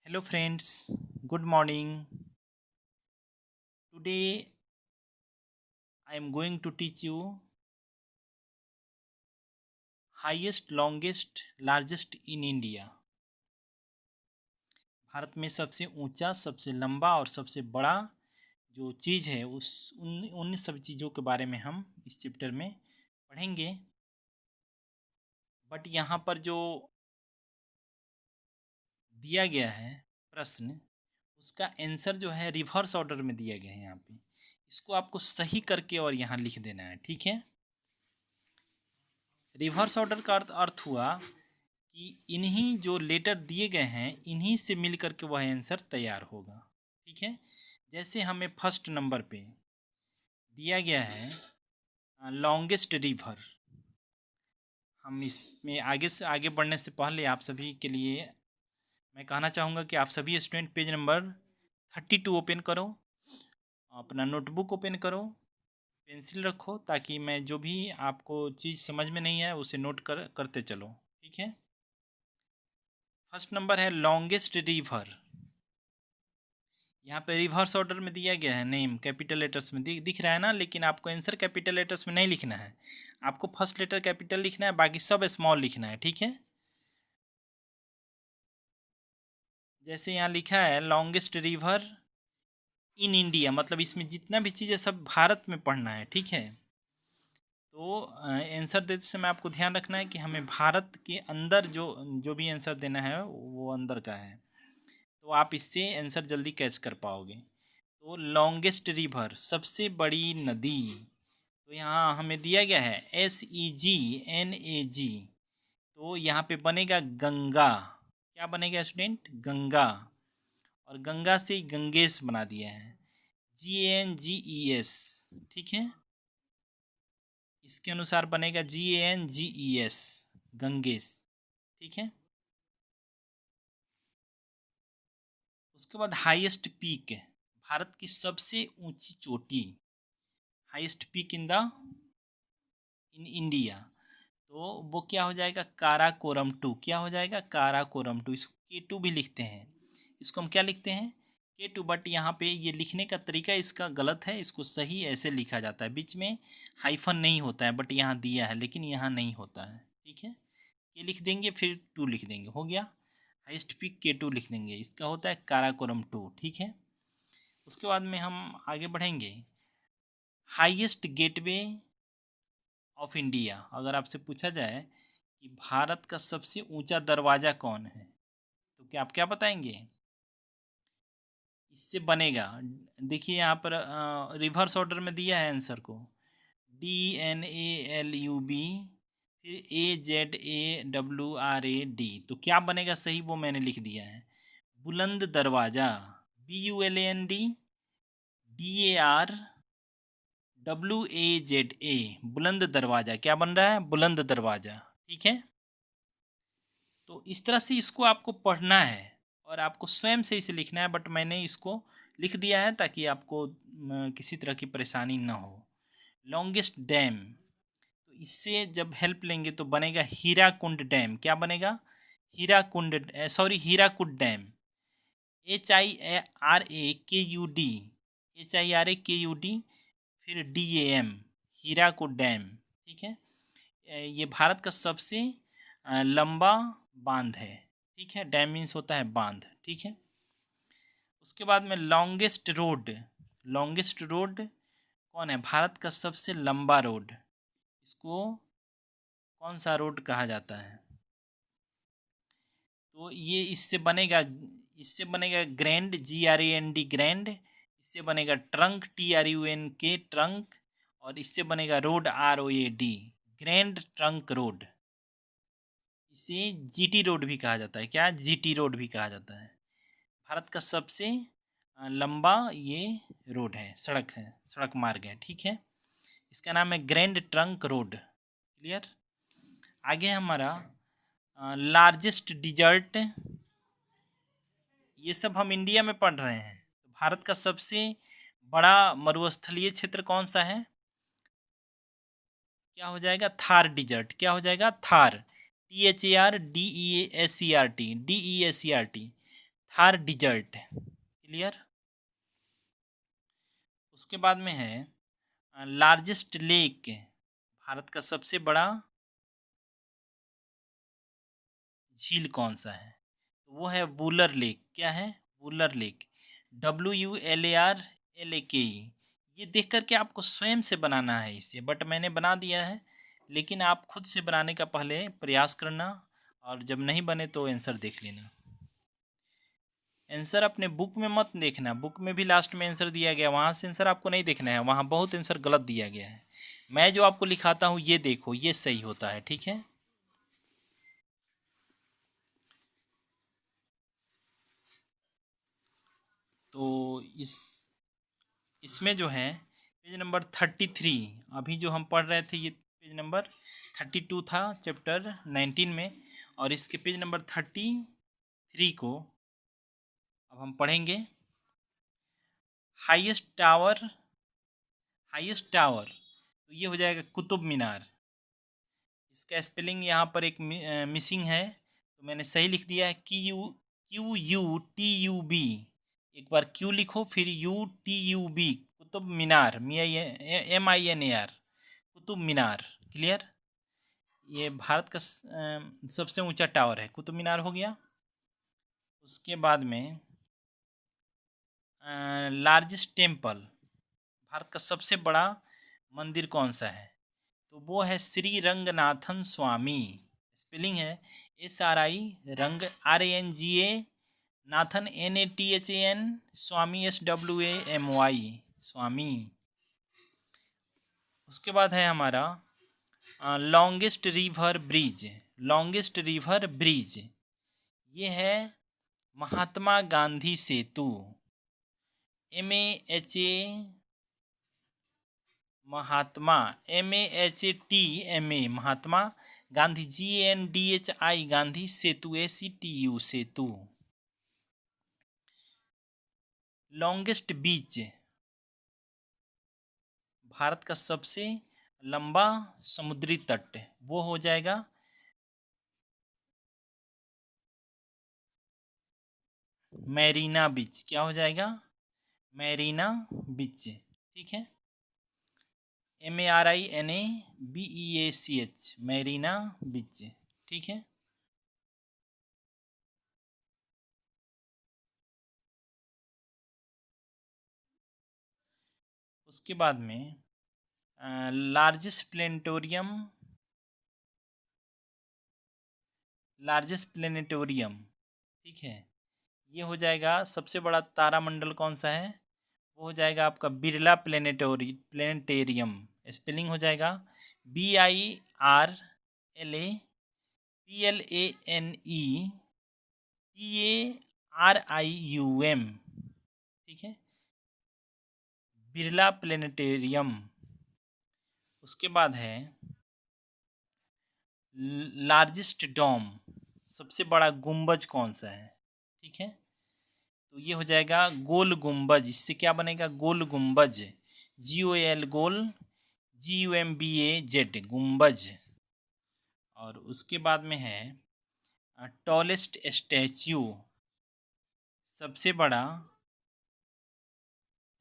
Hello friends, good morning. Today I am going to teach you highest, longest, largest in India. Bharat में सबसे ऊंचा, सबसे लंबा और सबसे बड़ा जो चीज़ है उन सब चीज़ों के बारे में हम इस चैप्टर में पढ़ेंगे। बट यहाँ पर जो दिया गया है प्रश्न, उसका आंसर जो है रिवर्स ऑर्डर में दिया गया है। यहाँ पे इसको आपको सही करके और यहाँ लिख देना है, ठीक है। रिवर्स ऑर्डर का अर्थ हुआ कि इन्हीं जो लेटर दिए गए हैं इन्हीं से मिल करके वह आंसर तैयार होगा, ठीक है। जैसे हमें फर्स्ट नंबर पे दिया गया है लॉन्गेस्ट रिवर। हम इसमें आगे से आगे बढ़ने से पहले आप सभी के लिए मैं कहना चाहूँगा कि आप सभी स्टूडेंट पेज नंबर 32 ओपन करो, अपना नोटबुक ओपन करो, पेंसिल रखो, ताकि मैं जो भी आपको चीज़ समझ में नहीं है उसे नोट करते चलो, ठीक है। फर्स्ट नंबर है लॉन्गेस्ट रिवर। यहाँ पे रिवर्स ऑर्डर में दिया गया है, नेम कैपिटल लेटर्स में दिख रहा है ना, लेकिन आपको आंसर कैपिटल लेटर्स में नहीं लिखना है। आपको फर्स्ट लेटर कैपिटल लिखना है, बाकी सब स्मॉल लिखना है, ठीक है। जैसे यहाँ लिखा है लॉन्गेस्ट रिवर इन इंडिया, मतलब इसमें जितना भी चीज़ है सब भारत में पढ़ना है, ठीक है। तो आंसर देते समय आपको ध्यान रखना है कि हमें भारत के अंदर जो जो भी आंसर देना है वो अंदर का है, तो आप इससे आंसर जल्दी कैच कर पाओगे। तो लॉन्गेस्ट रिवर सबसे बड़ी नदी, तो यहाँ हमें दिया गया है SEGNAG, तो यहाँ पे बनेगा गंगा। क्या बनेगा स्टूडेंट? गंगा। और गंगा से गंगेश बना दिया है, GANGES, ठीक है। इसके अनुसार बनेगा GANGES, गंगेश, ठीक है। उसके बाद हाईएस्ट पीक, भारत की सबसे ऊंची चोटी, हाईएस्ट पीक इन इंडिया, तो वो क्या हो जाएगा? काराकोरम 2। क्या हो जाएगा? काराकोरम 2। इसको K2 भी लिखते हैं, इसको हम क्या लिखते हैं? K2। बट यहाँ पे ये लिखने का तरीका इसका गलत है, इसको सही ऐसे लिखा जाता है, बीच में हाइफन नहीं होता है, बट यहाँ दिया है लेकिन यहाँ नहीं होता है, ठीक है। K लिख देंगे फिर 2 लिख देंगे, हो गया। हाइस्ट पीक K2 लिख देंगे, इसका होता है काराकोरम 2, ठीक है। उसके बाद में हम आगे बढ़ेंगे। हाईएस्ट गेटवे ऑफ इंडिया, अगर आपसे पूछा जाए कि भारत का सबसे ऊंचा दरवाज़ा कौन है, तो क्या आप क्या बताएंगे? इससे बनेगा, देखिए यहाँ पर रिवर्स ऑर्डर में दिया है आंसर को, DNALUB, फिर AZAWRAD, तो क्या बनेगा सही वो मैंने लिख दिया है, बुलंद दरवाज़ा, BULNDDARWAZA, बुलंद दरवाज़ा। क्या बन रहा है? बुलंद दरवाज़ा, ठीक है। तो इस तरह से इसको आपको पढ़ना है और आपको स्वयं से इसे लिखना है, बट मैंने इसको लिख दिया है ताकि आपको किसी तरह की परेशानी ना हो। लॉन्गेस्ट डैम, तो इससे जब हेल्प लेंगे तो बनेगा हीराकुंड डैम। क्या बनेगा? हीराकुड डैम, HIRAKUD, फिर DAM, हीराकुड डैम, ठीक है। ये भारत का सबसे लंबा बांध है, ठीक है। डैम मीन्स होता है बांध, ठीक है। उसके बाद में लॉन्गेस्ट रोड, लॉन्गेस्ट रोड कौन है? भारत का सबसे लंबा रोड, इसको कौन सा रोड कहा जाता है? तो ये इससे बनेगा ग्रैंड, GRAND, ग्रैंड। इससे बनेगा ट्रंक, TRUNK, ट्रंक। और इससे बनेगा road, ROAD, grand trunk road. इसे GT रोड भी कहा जाता है। क्या? GT रोड भी कहा जाता है। भारत का सबसे लंबा ये रोड है, सड़क है, सड़क मार्ग है, ठीक है। इसका नाम है ग्रैंड ट्रंक रोड, क्लियर। आगे हमारा लार्जेस्ट डिजर्ट, ये सब हम इंडिया में पढ़ रहे हैं। तो भारत का सबसे बड़ा मरुस्थलीय क्षेत्र कौन सा है? क्या हो जाएगा? थार डिजर्ट। क्या हो जाएगा? Thar, THARDEACERT, DEACERT, Thar desert. Clear. उसके बाद में है लार्जेस्ट लेक, भारत का सबसे बड़ा झील कौन सा है? तो वो है वुलर लेक। क्या है? वुलर लेक। WULARLAKE। ये देख करके आपको स्वयं से बनाना है इसे, बट मैंने बना दिया है, लेकिन आप खुद से बनाने का पहले प्रयास करना, और जब नहीं बने तो आंसर देख लेना। आंसर अपने बुक में मत देखना, बुक में भी लास्ट में आंसर दिया गया, वहाँ से आंसर आपको नहीं देखना है, वहाँ बहुत आंसर गलत दिया गया है। मैं जो आपको लिखाता हूँ ये देखो, ये सही होता है। ठीक है। तो इसमें जो है पेज नंबर 33, अभी जो हम पढ़ रहे थे ये पेज नंबर 32 था चैप्टर 19 में, और इसके पेज नंबर 33 को अब हम पढ़ेंगे। हाईएस्ट टावर, हाईएस्ट टावर, तो ये हो जाएगा कुतुब मीनार। इसका स्पेलिंग यहाँ पर एक मिसिंग है, तो मैंने सही लिख दिया है, QUTUB। एक बार क्यू लिखो, फिर UTUB, Qutub Minar, MINAR, Qutub Minar. Clear. ये भारत का सबसे ऊंचा टावर है, कुतुब मीनार हो गया। उसके बाद में लार्जेस्ट टेम्पल, भारत का सबसे बड़ा मंदिर कौन सा है? तो वो है श्री रंगनाथन स्वामी। स्पेलिंग है SRI रंग RANGA, नाथन NATHAN, स्वामी SWAMY, स्वामी। उसके बाद है हमारा longest river bridge, longest river bridge, ये है महात्मा गांधी सेतु, MAHA, महात्मा MAHATMA, महात्मा गांधी, GANDHI, गांधी सेतु, ACTU, सेतु। लॉन्गेस्ट बीच, भारत का सबसे लंबा समुद्री तट, वो हो जाएगा मैरीना बीच। क्या हो जाएगा? मैरीना बीच। ठीक है। MARINABEACH, मैरीना बीच। ठीक है। उसके बाद में लार्जेस्ट प्लेनेटोरियम, लार्जेस्ट प्लेनेटोरियम। ठीक है। ये हो जाएगा सबसे बड़ा तारामंडल कौन सा है? वो हो जाएगा आपका बिरला प्लेनेटेरियम। स्पेलिंग हो जाएगा BIRLAPLANETARIUM। ठीक है। बिरला प्लेनेटेरियम। उसके बाद है लार्जेस्ट डोम, सबसे बड़ा गुंबज कौन सा है? ठीक है। तो ये हो जाएगा गोल गुंबज। इससे क्या बनेगा? गोल गुंबज, GOL, गोल, GUMBAZ, गुंबज। और उसके बाद में है टॉलेस्ट स्टैच्यू, सबसे बड़ा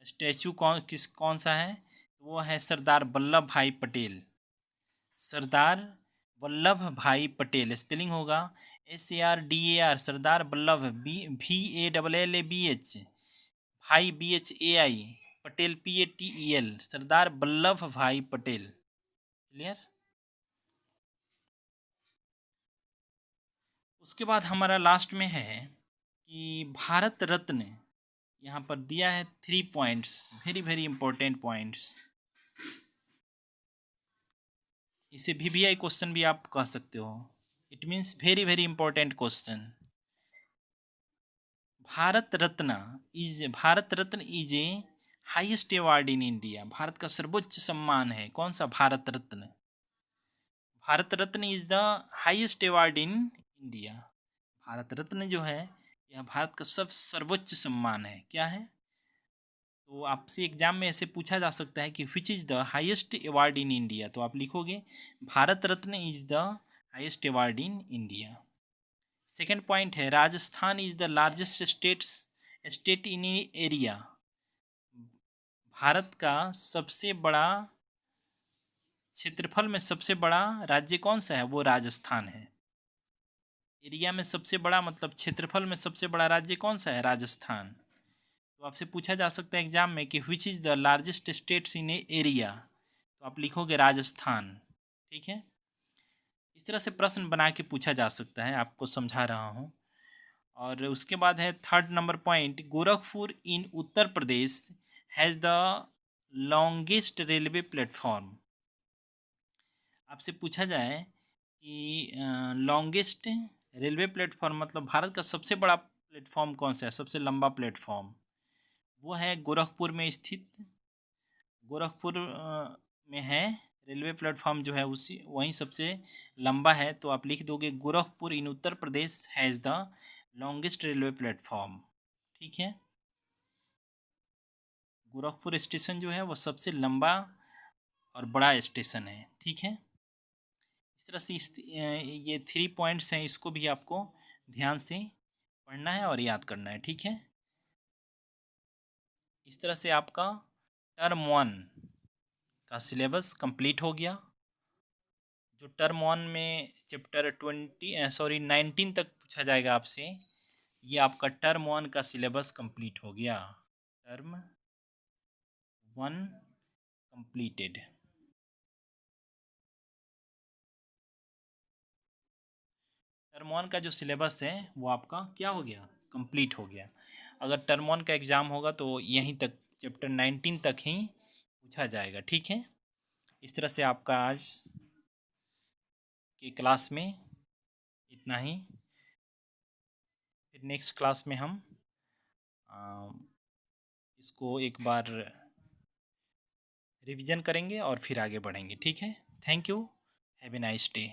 स्टैचू कौन सा है? वो है सरदार वल्लभ भाई पटेल, सरदार वल्लभ भाई पटेल। स्पेलिंग होगा SARDAR, सरदार वल्लभ, VALLABH, भाई BHAI, पटेल PATEL, सरदार वल्लभ भाई पटेल। क्लियर। उसके बाद हमारा लास्ट में है कि भारत रत्न, यहाँ पर दिया है 3 points, very very important points. इसे VVI क्वेश्चन भी आप कह सकते हो। It means very very important question. Bharat Ratna is a highest award in India, Bharat का सर्वोच्च सम्मान है। कौन सा? Bharat Ratna. Bharat Ratna is the highest award in India. Bharat Ratna जो है यह भारत का सब सर्वोच्च सम्मान है। क्या है? तो आपसे एग्जाम में ऐसे पूछा जा सकता है कि which is the highest award in India, तो आप लिखोगे Bharat Ratna is the highest award in India. Second point है Rajasthan is the largest state in area. Bharat का सबसे बड़ा क्षेत्रफल में सबसे बड़ा राज्य कौन सा है? वो राजस्थान है। एरिया में सबसे बड़ा मतलब क्षेत्रफल में सबसे बड़ा राज्य कौन सा है? राजस्थान। तो आपसे पूछा जा सकता है एग्जाम में कि which is the largest states in area, तो आप लिखोगे राजस्थान। ठीक है, इस तरह से प्रश्न बना के पूछा जा सकता है, आपको समझा रहा हूँ। और उसके बाद है third number point, Gorakhpur in Uttar Pradesh has the longest railway platform. आपसे पूछा जाए कि लॉन्गेस्ट रेलवे प्लेटफॉर्म मतलब भारत का सबसे बड़ा प्लेटफॉर्म कौन सा है, सबसे लंबा प्लेटफॉर्म, वो है गोरखपुर में स्थित। गोरखपुर में है रेलवे प्लेटफॉर्म जो है उसी वहीं सबसे लंबा है, तो आप लिख दोगे Gorakhpur in Uttar Pradesh has the longest railway platform. ठीक है, गोरखपुर स्टेशन जो है वो सबसे लंबा और बड़ा स्टेशन है। ठीक है, इस तरह से ये 3 पॉइंट्स हैं, इसको भी आपको ध्यान से पढ़ना है और याद करना है। ठीक है, इस तरह से आपका टर्म 1 का सिलेबस कंप्लीट हो गया। जो टर्म 1 में चैप्टर 19 तक पूछा जाएगा आपसे, ये आपका टर्म 1 का सिलेबस कंप्लीट हो गया। Term 1 completed. टर्म 1 का जो सिलेबस है वो आपका क्या हो गया? कंप्लीट हो गया। अगर टर्म 1 का एग्ज़ाम होगा तो यहीं तक चैप्टर 19 तक ही पूछा जाएगा। ठीक है, इस तरह से आपका आज के क्लास में इतना ही। फिर नेक्स्ट क्लास में हम इसको एक बार रिवीजन करेंगे और फिर आगे बढ़ेंगे। ठीक है, thank you, have a nice day.